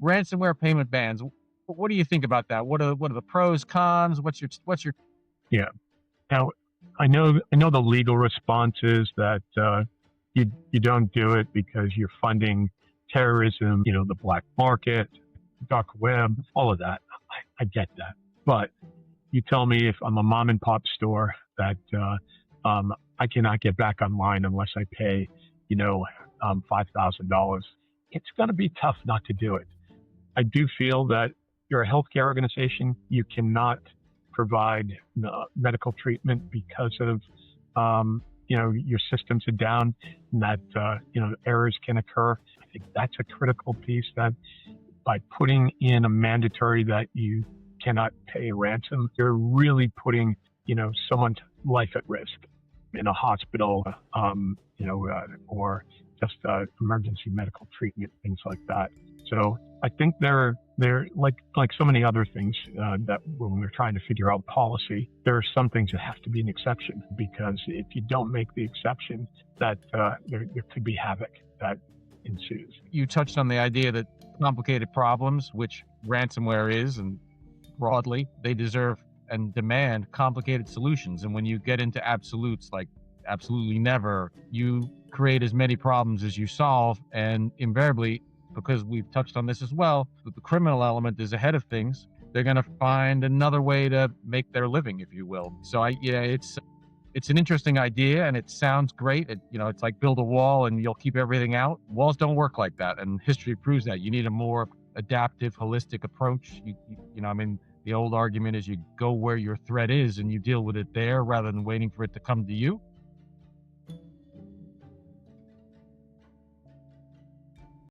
Ransomware payment bans. What do you think about that? What are the pros, cons? What's your Yeah. Now, I know the legal response is that you don't do it because you're funding terrorism, the black market, dark web, all of that. I get that. But you tell me if I'm a mom and pop store that I cannot get back online unless I pay, $5,000. It's going to be tough not to do it. I do feel that you're a healthcare organization. You cannot provide medical treatment because of, your systems are down and that, errors can occur. I think that's a critical piece, that by putting in a mandatory that you cannot pay a ransom, you're really putting, someone's life at risk in a hospital, or just emergency medical treatment, things like that. So I think they're like so many other things that when we're trying to figure out policy, there are some things that have to be an exception, because if you don't make the exception, that there could be havoc that ensues. You touched on the idea that complicated problems, which ransomware is, and broadly, they deserve and demand complicated solutions. And when you get into absolutes like absolutely never, you create as many problems as you solve. And invariably, because we've touched on this as well, that the criminal element is ahead of things, they're going to find another way to make their living, if you will. So it's an interesting idea, and it sounds great. It's like build a wall and you'll keep everything out. Walls don't work like that, and history proves that. You need a more adaptive, holistic approach. The old argument is you go where your threat is and you deal with it there rather than waiting for it to come to you.